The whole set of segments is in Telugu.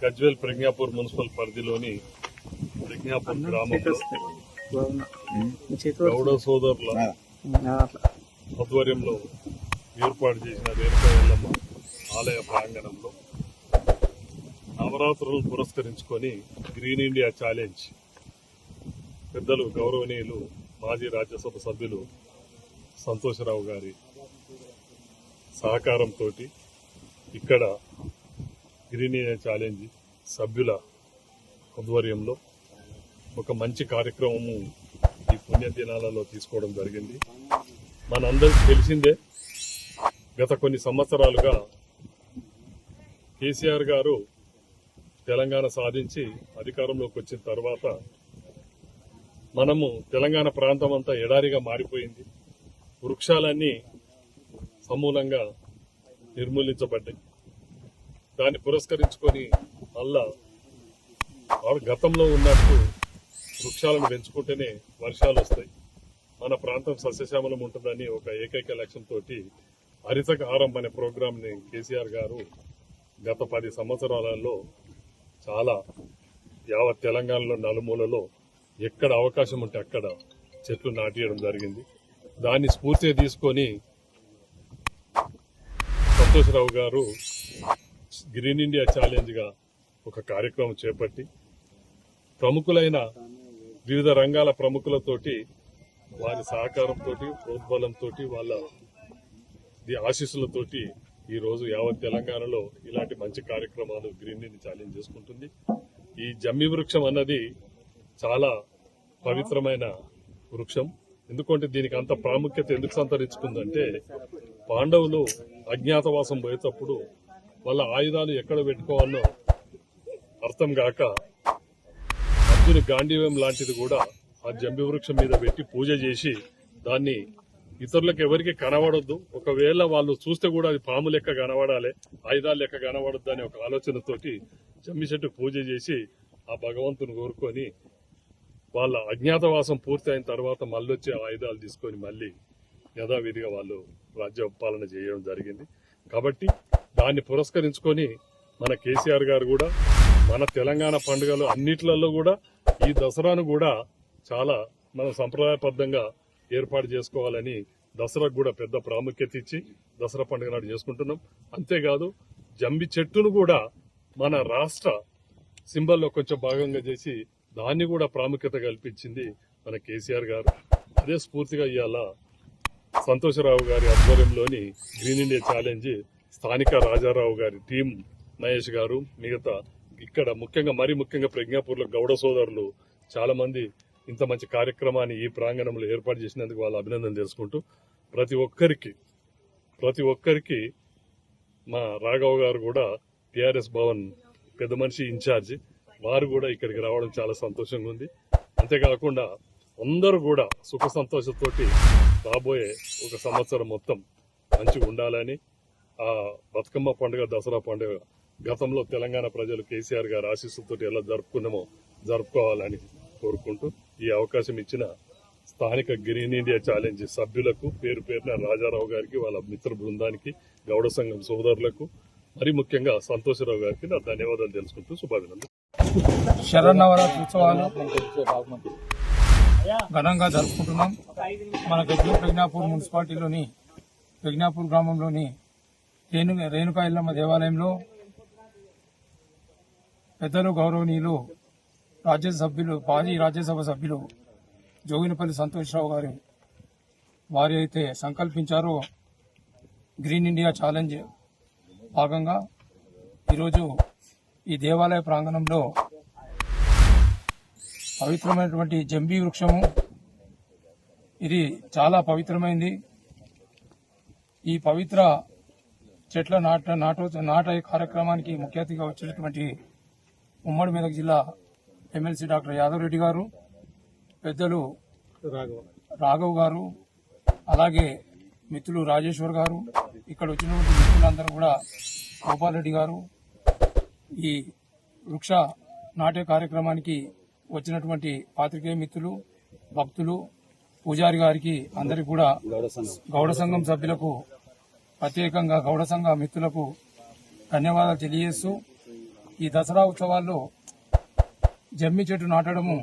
గజ్వేల్ ప్రజ్ఞాపూర్ మున్సిపల్ పరిధిలోని ప్రజ్ఞాపూర్ గ్రామంలో గౌడ సోదరుల ఆధ్వర్యంలో ఏర్పాటు చేసిన రేణుకా ఎల్లమ్మ ఆలయ ప్రాంగణంలో నవరాత్రులను పురస్కరించుకొని గ్రీన్ ఇండియా ఛాలెంజ్ పెద్దలు గౌరవనీయులు మాజీ రాజ్యసభ సభ్యులు సంతోషరావు గారి సహకారంతో ఇక్కడ గ్రీన్ ఇండియా ఛాలెంజ్ సభ్యుల ఆధ్వర్యంలో ఒక మంచి కార్యక్రమము ఈ పుణ్య దినాలలో తీసుకోవడం జరిగింది. మనందరికీ తెలిసిందే, గత కొన్ని సంవత్సరాలుగా కేసీఆర్ గారు తెలంగాణ సాధించి అధికారంలోకి వచ్చిన తర్వాత మనము తెలంగాణ ప్రాంతం అంతా ఎడారిగా మారిపోయింది. వృక్షాలన్నీ సమూలంగా నిర్మూలించబడ్డాయి. దాన్ని పురస్కరించుకొని మళ్ళా గతంలో ఉన్నట్టు వృక్షాలను పెంచుకుంటేనే వర్షాలు వస్తాయి, మన ప్రాంతం సస్యశ్యామలం ఉంటుందని ఒక ఏకైక లక్ష్యంతో హరితహారం అనే ప్రోగ్రాంని కేసీఆర్ గారు గత 10 సంవత్సరాలలో చాలా యావత్ తెలంగాణలో నలుమూలలో ఎక్కడ అవకాశం ఉంటే అక్కడ చెట్లు నాటియడం జరిగింది. దాన్ని స్ఫూర్తిగా తీసుకొని సంతోషరావు గారు గ్రీన్ ఇండియా ఛాలెంజ్గా ఒక కార్యక్రమం చేపట్టి ప్రముఖులైన వివిధ రంగాల ప్రముఖులతోటి వారి సహకారంతో ప్రోద్బలంతో వాళ్ళ ఆశీస్సులతోటి ఈ రోజు యావత్ తెలంగాణలో ఇలాంటి మంచి కార్యక్రమాలు గ్రీన్ ఇండియా ఛాలెంజ్ చేసుకుంటుంది. ఈ జమ్మి వృక్షం అన్నది చాలా పవిత్రమైన వృక్షం. ఎందుకంటే దీనికి అంత ప్రాముఖ్యత ఎందుకు సంతరించుకుందంటే, పాండవులు అజ్ఞాతవాసం పోయేటప్పుడు వాళ్ళ ఆయుధాలు ఎక్కడ పెట్టుకోవాలో అర్థం కాక అర్జుని గాంధీవం లాంటిది కూడా ఆ జంబి వృక్షం మీద పెట్టి పూజ చేసి దాన్ని ఇతరులకు ఎవరికి కనబడొద్దు, ఒకవేళ వాళ్ళు చూస్తే కూడా అది పాము లెక్క కనబడాలి, ఆయుధాలు లెక్క కనబడొద్దు అనే ఒక ఆలోచనతోటి జమ్మి చెట్టు పూజ చేసి ఆ భగవంతుని కోరుకొని వాళ్ళ అజ్ఞాతవాసం పూర్తి అయిన తర్వాత మళ్ళొచ్చి ఆయుధాలు తీసుకొని మళ్ళీ యథావిధిగా వాళ్ళు రాజ్య పాలన చేయడం జరిగింది. కాబట్టి దాన్ని పురస్కరించుకొని మన కేసీఆర్ గారు కూడా మన తెలంగాణ పండుగలు అన్నిట్లలో కూడా ఈ దసరాను కూడా చాలా మన సంప్రదాయబద్ధంగా ఏర్పాటు చేసుకోవాలని దసరాకు కూడా పెద్ద ప్రాముఖ్యత ఇచ్చి దసరా పండుగ నాడు చేసుకుంటున్నాం. అంతేకాదు జంబి చెట్టును కూడా మన రాష్ట్ర సింబల్లో కొంచెం భాగంగా చేసి దాన్ని కూడా ప్రాముఖ్యత కల్పించింది మన కేసీఆర్ గారు. అదే స్ఫూర్తిగా ఇవాళ సంతోషరావు గారి ఆధ్వర్యంలోని గ్రీన్ ఇండియా ఛాలెంజ్ స్థానిక రాజారావు గారి టీం, మహేష్ గారు, మిగతా ఇక్కడ మరీ ముఖ్యంగా ప్రజ్ఞాపూర్లో గౌడ సోదరులు చాలా మంది ఇంత మంచి కార్యక్రమాన్ని ఈ ప్రాంగణంలో ఏర్పాటు చేసినందుకు వాళ్ళ అభినందన తెలుసుకుంటూ ప్రతి ఒక్కరికి మా రాఘవ్ గారు కూడా టీఆర్ఎస్ భవన్ పెద్ద మనిషి ఇన్ఛార్జి, వారు కూడా ఇక్కడికి రావడం చాలా సంతోషంగా ఉంది. అంతేకాకుండా అందరూ కూడా సుఖ సంతోషంతోటి రాబోయే ఒక సంవత్సరం మొత్తం మంచిగా ఉండాలని, ఆ బతుకమ్మ పండుగ, దసరా పండుగ గతంలో తెలంగాణ ప్రజలు కేసీఆర్ గారి ఆశీస్సులతో ఎలా జరుపుకున్నామో జరుపుకోవాలని కోరుకుంటూ ఈ అవకాశం ఇచ్చిన స్థానిక గ్రీన్ ఇండియా ఛాలెంజ్ సభ్యులకు పేరు పేరున రాజారావు గారికి, వాళ్ళ మిత్ర బృందానికి, గౌడ సంఘం సోదరులకు, మరి ముఖ్యంగా సంతోషరావు గారికి నా ధన్యవాదాలు తెలుసుకుంటూ శుభాభినందనలు. శరన్నవరాత్రి ఉత్సవాలు ఘనంగా జరుపుకుంటున్నాం. మన గజ్వేల్ ప్రజ్ఞాపూర్ మున్సిపాలిటీలోని ప్రజ్ఞాపూర్ గ్రామంలోని రేణుకా ఎల్లమ్మ దేవాలయంలో పెద్దలు గౌరవనీయులు మాజీ రాజ్యసభ సభ్యులు జోగినపల్లి సంతోషరావు గారు వారు అయితే సంకల్పించారో గ్రీన్ ఇండియా ఛాలెంజ్ భాగంగా ఈరోజు ఈ దేవాలయ ప్రాంగణంలో పవిత్రమైనటువంటి జంబి వృక్షము, ఇది చాలా పవిత్రమైంది. ఈ పవిత్ర చెట్ల నాటే కార్యక్రమానికి ముఖ్య అతిథిగా వచ్చినటువంటి ఉమ్మడి మెదక్ జిల్లా ఎమ్మెల్సీ డాక్టర్ యాదవ్ రెడ్డి గారు, పెద్దలు రాఘవ్ గారు, అలాగే మిత్రులు రాజేశ్వర్ గారు, ఇక్కడ వచ్చినటువంటి మిత్రులందరూ కూడా గోపాల్ రెడ్డి గారు, ఈ వృక్ష నాటే కార్యక్రమానికి వచ్చినటువంటి పాత్రికేయ మిత్రులు, భక్తులు, పూజారి గారికి అందరికీ కూడా గౌడ సంఘం సభ్యులకు, ప్రత్యేకంగా గౌడ సంఘ మిత్రులకు ధన్యవాదాలు తెలియజేస్తూ ఈ దసరా ఉత్సవాల్లో జమ్మి చెట్టు నాటడము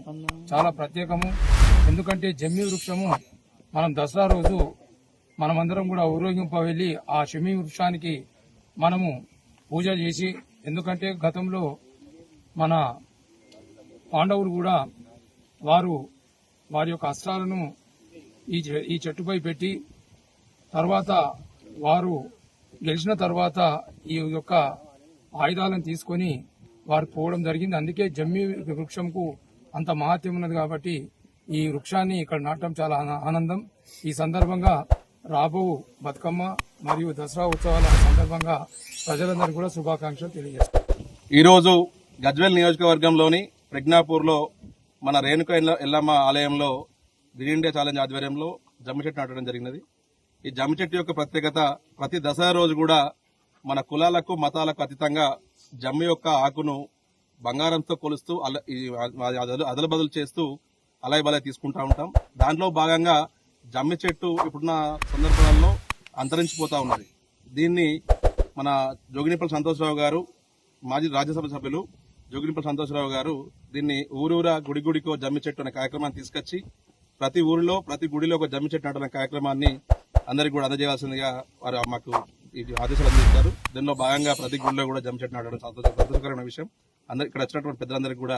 చాలా ప్రత్యేకము. ఎందుకంటే జమ్మి వృక్షము మనం దసరా రోజు మనమందరం కూడా ఊరేగింప వెళ్లి ఆ జమ్మి వృక్షానికి మనము పూజ చేసి, ఎందుకంటే గతంలో మన పాండవులు కూడా వారి యొక్క అస్త్రాలను ఈ చెట్టుపై పెట్టి తర్వాత వారు గెలిచిన తర్వాత ఈ యొక్క ఆయుధాలను తీసుకొని వారు పోవడం జరిగింది. అందుకే జమ్మి వృక్షంకు అంత మహత్యం ఉన్నది కాబట్టి ఈ వృక్షాన్ని ఇక్కడ నాటడం చాలా ఆనందం. ఈ సందర్భంగా రాబో బతుకమ్మ మరియు దసరా ఉత్సవాల సందర్భంగా ప్రజలందరూ కూడా శుభాకాంక్షలు తెలియజేస్తారు. ఈరోజు గజ్వేల్ నియోజకవర్గంలోని ప్రజ్ఞాపూర్లో మన రేణుక ఎల్లమ్మ ఆలయంలో గ్రీన్ ఇండియా ఛాలెంజ్ ఆధ్వర్యంలో జమ్మి చెట్టు నాటడం జరిగినది. ఈ జమ్మి చెట్టు యొక్క ప్రత్యేకత, ప్రతి దసరా రోజు కూడా మన కులాలకు మతాలకు అతీతంగా జమ్మి యొక్క ఆకును బంగారంతో కొలుస్తూ అదలు బదులు చేస్తూ అలయ బలయ తీసుకుంటా ఉంటాం. దాంట్లో భాగంగా జమ్మి చెట్టు ఇప్పుడున్న సందర్భాలలో అంతరించిపోతా ఉన్నది. దీన్ని మన జోగినిపల్లి సంతోషరావు గారు, మాజీ రాజ్యసభ సభ్యులు జోగినిపల్లి సంతోషరావు గారు దీన్ని ఊరూరా గుడి గుడికో జమ్మి చెట్టు అనే కార్యక్రమాన్ని తీసుకొచ్చి ప్రతి ఊరిలో ప్రతి గుడిలో ఒక జమ్మి చెట్టు నాటనే కార్యక్రమాన్ని అందరికీ కూడా అందజేయాల్సిందిగా వారు మాకు ఈ ఆదేశాలు అందిస్తారు. దీనిలో భాగంగా ప్రతి గుడిలో కూడా జమ్మి చెట్టు నాటడం సంతోషకరమైన విషయం. ఇక్కడ వచ్చినటువంటి పెద్దలందరికీ కూడా